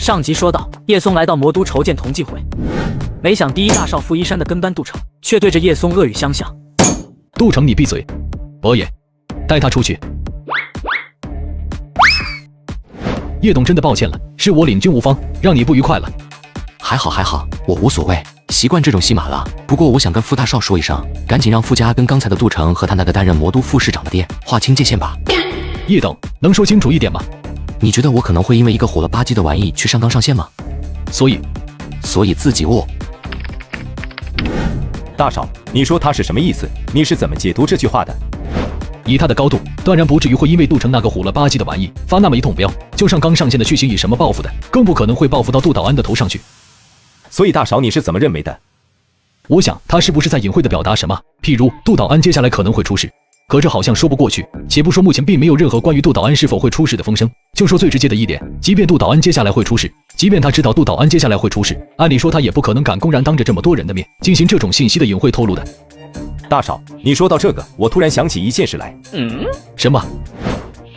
上集说到，叶松来到魔都筹建同济会，没想第一大少傅一山的跟班杜城，却对着叶松恶语相向。杜城，你闭嘴！伯爷，带他出去。叶董真的抱歉了，是我领军无方，让你不愉快了。还好，我无所谓，习惯这种戏码了。不过我想跟傅大少说一声，赶紧让傅家跟刚才的杜城和他那个担任魔都副市长的爹划清界限吧。叶董，能说清楚一点吗？你觉得我可能会因为一个火了吧唧的玩意去上纲上线吗？所以自己握。大少，你说他是什么意思？你是怎么解读这句话的？以他的高度，当然不至于会因为杜城那个虎了吧唧的玩意发那么一通飙，就上纲上线的去行以什么报复的，更不可能会报复到杜导安的头上去。所以大少，你是怎么认为的？我想他是不是在隐晦地表达什么？譬如杜导安接下来可能会出事，可这好像说不过去。且不说目前并没有任何关于杜导安是否会出事的风声，就说最直接的一点，即便杜导安接下来会出事，即便他知道杜导安接下来会出事，按理说他也不可能敢公然当着这么多人的面进行这种信息的隐晦透露的。大少，你说到这个，我突然想起一件事来。什么？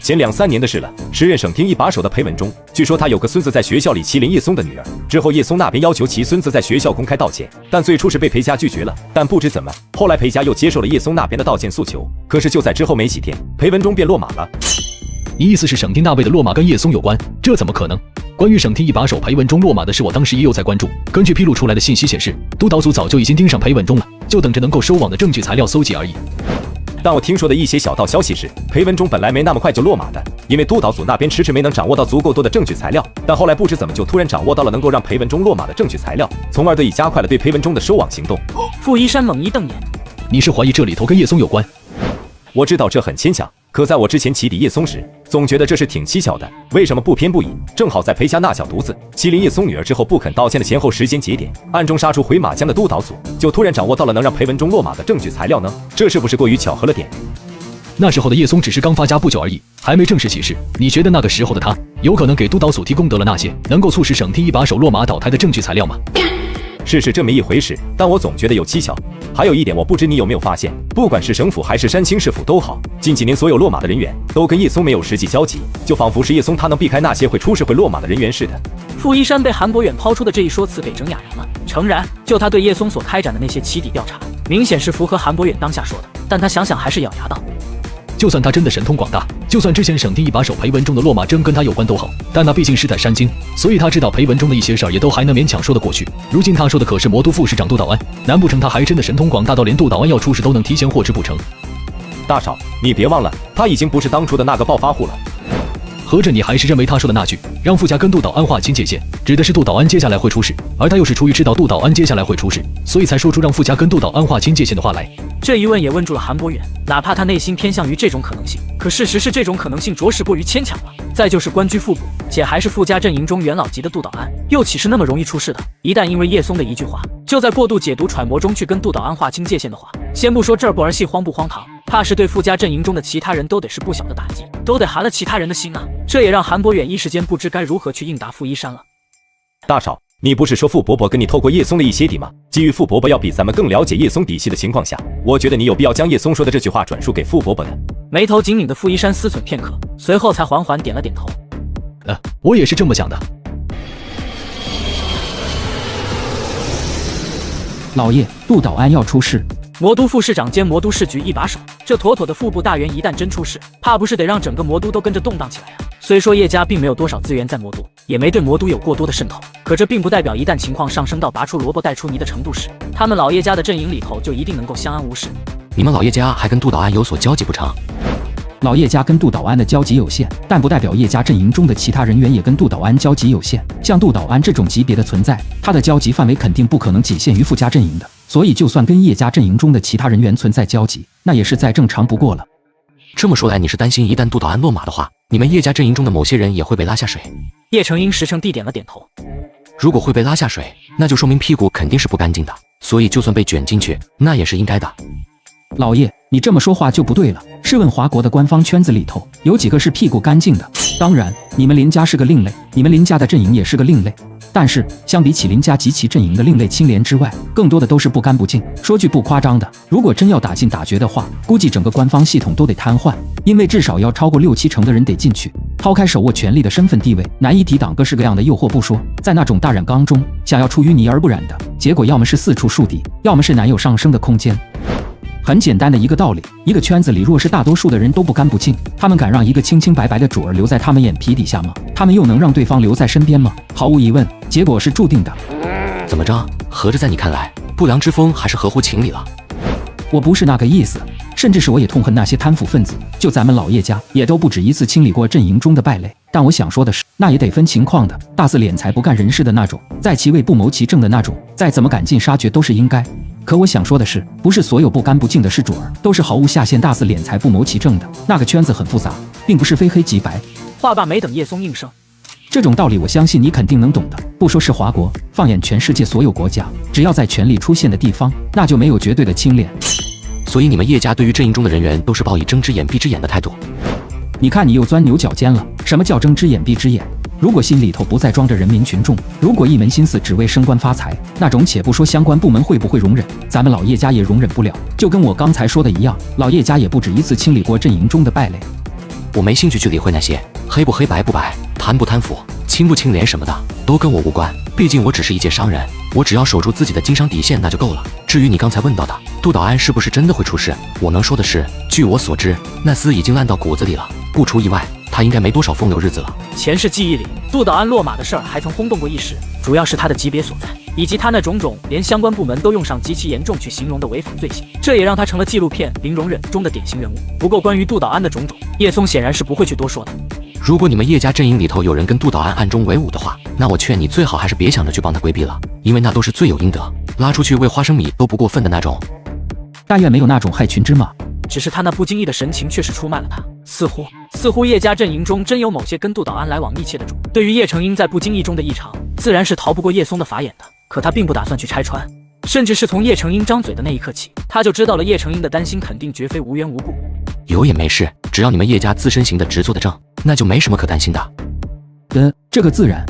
前2、3年的事了。时任省厅一把手的裴文忠，据说他有个孙子在学校里欺凌叶松的女儿，之后叶松那边要求其孙子在学校公开道歉，但最初是被裴家拒绝了。但不知怎么，后来裴家又接受了叶松那边的道歉诉求。可是就在之后没几天，裴文忠便落马了。你意思是省厅那位的落马跟叶松有关？这怎么可能？关于省厅一把手裴文忠落马的事，我当时也有在关注。根据披露出来的信息显示，督导组早就已经盯上裴文忠了，就等着能够收网的证据材料搜集而已。但我听说的一些小道消息是，裴文忠本来没那么快就落马的，因为督导组那边迟迟没能掌握到足够多的证据材料。但后来不知怎么就突然掌握到了能够让裴文忠落马的证据材料，从而得以加快了对裴文忠的收网行动。傅一山猛一瞪眼，你是怀疑这里头跟叶松有关？我知道这很牵强，可在我之前起底叶松时，总觉得这是挺蹊跷的。为什么不偏不倚，正好在裴家那小犊子欺凌叶松女儿之后不肯道歉的前后时间节点，暗中杀出回马枪的督导组，就突然掌握到了能让裴文忠落马的证据材料呢？这是不是过于巧合了点？那时候的叶松只是刚发家不久而已，还没正式起事。你觉得那个时候的他，有可能给督导组提供得了那些能够促使省厅一把手落马倒台的证据材料吗？是这么一回事，但我总觉得有蹊跷。还有一点，我不知你有没有发现，不管是省府还是山清市府都好，近几年所有落马的人员都跟叶松没有实际交集，就仿佛是叶松他能避开那些会出事会落马的人员似的。傅一山被韩博远抛出的这一说辞给整哑然了，诚然，就他对叶松所开展的那些起底调查，明显是符合韩博远当下说的，但他想想还是咬牙道：就算他真的神通广大，就算之前省厅一把手裴文忠的落马真跟他有关都好，但那毕竟是在山京，所以他知道裴文忠的一些事儿也都还能勉强说得过去。如今他说的可是魔都副市长杜导安，难不成他还真的神通广大到连杜导安要出事都能提前获知不成？大少，你别忘了，他已经不是当初的那个暴发户了。合着你还是认为他说的那句让傅家跟杜导安划清界限，指的是杜导安接下来会出事，而他又是出于知道杜导安接下来会出事，所以才说出让傅家跟杜导安划清界限的话来。这一问也问住了韩博远，哪怕他内心偏向于这种可能性，可事实是这种可能性着实过于牵强了。再就是官居副部，且还是傅家阵营中元老级的杜导安，又岂是那么容易出事的？一旦因为叶松的一句话，就在过度解读揣摩中去跟杜导安划清界限的话，先不说这儿不儿戏荒不荒唐，怕是对傅家阵营中的其他人都得是不小的打击，都得寒了其他人的心啊！这也让韩博远一时间不知该如何去应答傅一山了。大少，你不是说傅伯伯跟你透过叶松的一些底吗？基于傅伯伯要比咱们更了解叶松底细的情况下，我觉得你有必要将叶松说的这句话转述给傅伯伯的。眉头紧拧的傅一山思忖片刻，随后才缓缓点了点头。我也是这么想的。老爷，杜导安要出事。魔都副市长兼魔都市局一把手，这妥妥的副部大员一旦真出事，怕不是得让整个魔都都跟着动荡起来啊！虽说叶家并没有多少资源在魔都，也没对魔都有过多的渗透，可这并不代表一旦情况上升到拔出萝卜带出泥的程度时，他们老叶家的阵营里头就一定能够相安无事。你们老叶家还跟杜导安有所交集不成？老叶家跟杜导安的交集有限，但不代表叶家阵营中的其他人员也跟杜导安交集有限。像杜导安这种级别的存在，他的交集范围肯定不可能仅限于傅家阵营的，所以就算跟叶家阵营中的其他人员存在交集，那也是再正常不过了。这么说来，你是担心一旦杜导安落马的话，你们叶家阵营中的某些人也会被拉下水？叶成英实诚地点了点头。如果会被拉下水，那就说明屁股肯定是不干净的，所以就算被卷进去，那也是应该的。老爷，你这么说话就不对了。试问华国的官方圈子里头，有几个是屁股干净的？当然，你们林家是个另类，你们林家的阵营也是个另类。但是相比起林家及其阵营的另类清廉之外，更多的都是不干不净。说句不夸张的，如果真要打进打决的话，估计整个官方系统都得瘫痪，因为至少要超过6、7成的人得进去。抛开手握权力的身份地位，难以抵挡各式各样的诱惑不说，在那种大染缸中，想要出淤泥而不染的结果，要么是四处树敌，要么是难有上升的空间。很简单的一个道理，一个圈子里若是大多数的人都不干不净，他们敢让一个清清白白的主儿留在他们眼皮底下吗？他们又能让对方留在身边吗？毫无疑问，结果是注定的。怎么着？合着在你看来，不良之风还是合乎情理了？我不是那个意思，甚至是我也痛恨那些贪腐分子。就咱们老叶家，也都不止一次清理过阵营中的败类。但我想说的是，那也得分情况的，大肆敛财不干人事的那种，在其位不谋其政的那种，再怎么赶尽杀绝都是应该。可我想说的是，不是所有不干不净的事主儿都是毫无下限、大肆敛财不谋其政的。那个圈子很复杂，并不是非黑即白。话罢没等叶松应声，这种道理我相信你肯定能懂的。不说是华国，放眼全世界所有国家，只要在权力出现的地方，那就没有绝对的清廉。所以你们叶家对于阵营中的人员都是抱以睁只眼闭只眼的态度。你看你又钻牛角尖了。什么叫睁只眼闭只眼？如果心里头不再装着人民群众，如果一门心思只为升官发财，那种且不说相关部门会不会容忍，咱们老叶家也容忍不了。就跟我刚才说的一样，老叶家也不止一次清理过阵营中的败类。我没兴趣去理会那些黑不黑白不白、贪不贪腐、清不清廉什么的，都跟我无关。毕竟我只是一介商人，我只要守住自己的经商底线那就够了。至于你刚才问到的杜导安是不是真的会出事，我能说的是，据我所知，那厮已经烂到骨子里了，不出意外，他应该没多少风流日子了。前世记忆里，杜导安落马的事儿还曾轰动过一时，主要是他的级别所在，以及他那种种连相关部门都用上极其严重去形容的违法罪行，这也让他成了纪录片《零容忍》中的典型人物。不过关于杜导安的种种，叶松显然是不会去多说的。如果你们叶家阵营里头有人跟杜导安暗中为伍的话，那我劝你最好还是别想着去帮他规避了，因为那都是罪有应得，拉出去喂花生米都不过分的那种。但愿没有那种害群之马。只是他那不经意的神情确实出卖了他，似乎叶家阵营中真有某些跟杜导安来往密切的主。对于叶成英在不经意中的异常，自然是逃不过叶松的法眼的。可他并不打算去拆穿，甚至是从叶成英张嘴的那一刻起，他就知道了叶成英的担心肯定绝非无缘无故。有也没事，只要你们叶家自身行的直做的正，那就没什么可担心的。这个自然。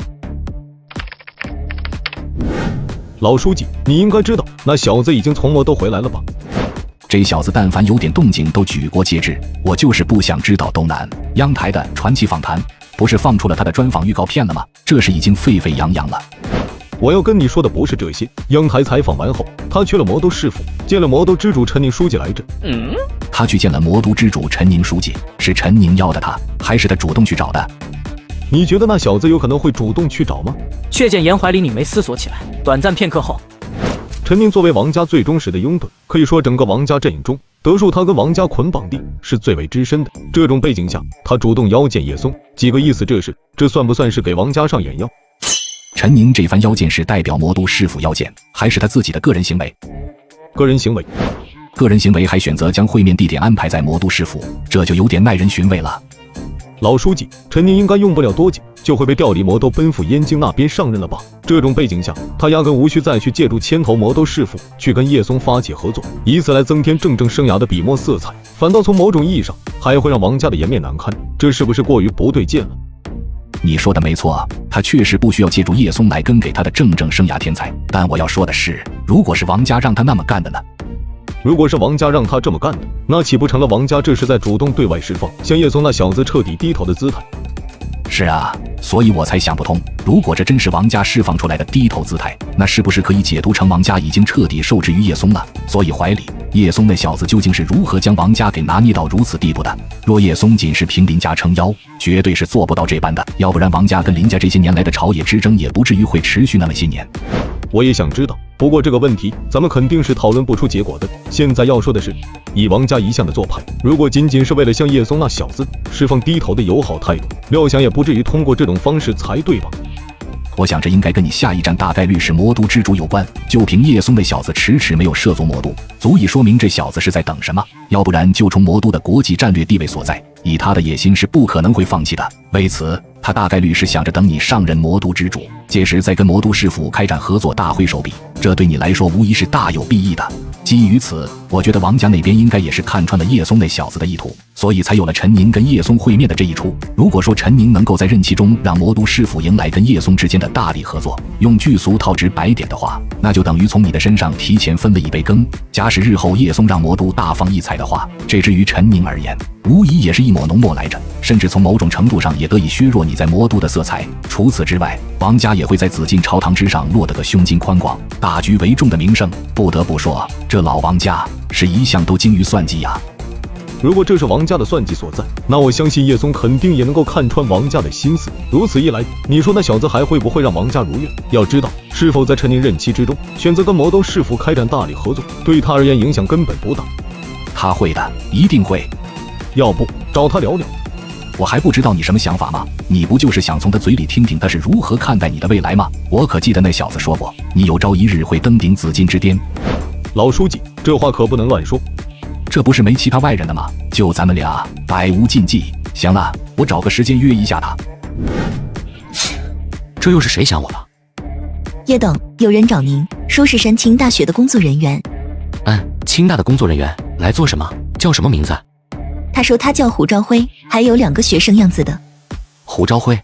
老书记，你应该知道，那小子已经从魔都回来了吧？这小子但凡有点动静都举国皆知，我就是不想知道都难。央台的传奇访谈不是放出了他的专访预告片了吗？这是已经沸沸扬扬了。我要跟你说的不是这些。央台采访完后，他去了魔都市府，见了魔都支主陈宁书记来着。他去见了魔都支主陈宁书记，是陈宁邀的他，还是他主动去找的？你觉得那小子有可能会主动去找吗？却见严怀里拧眉思索起来，短暂片刻后，陈宁作为王家最忠实的拥趸，可以说整个王家阵营中，德树他跟王家捆绑地是最为资深的。这种背景下，他主动邀见叶松，几个意思这算不算是给王家上眼药？陈宁这番邀见是代表魔都市府邀见，还是他自己的个人行为？个人行为。个人行为还选择将会面地点安排在魔都市府，这就有点耐人寻味了。老书记，陈宁应该用不了多久就会被调离魔都奔赴燕京那边上任了吧？这种背景下，他压根无需再去借助牵头魔都市府去跟叶松发起合作，以此来增添政生涯的笔墨色彩，反倒从某种意义上还会让王家的颜面难堪，这是不是过于不对劲了？你说的没错，他确实不需要借助叶松来跟给他的政生涯添彩。但我要说的是，如果是王家让他那么干的呢？如果是王家让他这么干的，那岂不成了王家这是在主动对外释放向叶松那小子彻底低头的姿态？是啊，所以我才想不通，如果这真是王家释放出来的低头姿态，那是不是可以解读成王家已经彻底受制于叶松了？所以怀里叶松那小子究竟是如何将王家给拿捏到如此地步的？若叶松仅是凭林家撑腰，绝对是做不到这般的，要不然王家跟林家这些年来的朝野之争也不至于会持续那么些年。我也想知道，不过这个问题咱们肯定是讨论不出结果的。现在要说的是，以王家一向的做派，如果仅仅是为了向叶松那小子释放低头的友好态度，料想也不至于通过这种方式才对吧？我想这应该跟你下一站大概率是魔都之主有关。就凭叶松那小子迟迟没有涉足魔都，足以说明这小子是在等什么。要不然就从魔都的国际战略地位所在，以他的野心是不可能会放弃的。为此，他大概率是想着等你上任魔都之主，届时再跟魔都市府开展合作，大挥手笔，这对你来说无疑是大有裨益的。基于此，我觉得王家那边应该也是看穿了叶松那小子的意图，所以才有了陈宁跟叶松会面的这一出。如果说陈宁能够在任期中让魔都师傅迎来跟叶松之间的大力合作，用剧俗套直白点的话，那就等于从你的身上提前分了一杯羹。假使日后叶松让魔都大放异彩的话，这至于陈宁而言，无疑也是一抹浓墨来着，甚至从某种程度上也得以削弱你在魔都的色彩。除此之外，王家也会在紫禁朝堂之上落得个胸襟宽广、大局为重的名声。不得不说，这老王家是一向都精于算计呀。如果这是王家的算计所在，那我相信叶松肯定也能够看穿王家的心思。如此一来，你说那小子还会不会让王家如愿？要知道，是否在陈宁任期之中选择跟魔都师傅开展大力合作，对他而言影响根本不大。他会的，一定会。要不找他聊聊？我还不知道你什么想法吗？你不就是想从他嘴里听听他是如何看待你的未来吗？我可记得那小子说过，你有朝一日会登顶紫禁之巅。老书记，这话可不能乱说。这不是没其他外人的吗？就咱们俩，百无禁忌。行了，我找个时间约一下他。这又是谁想我了？叶董，有人找您，说是山清大学的工作人员。清大的工作人员来做什么？叫什么名字？他说他叫胡朝辉，还有2个学生样子的。胡朝辉。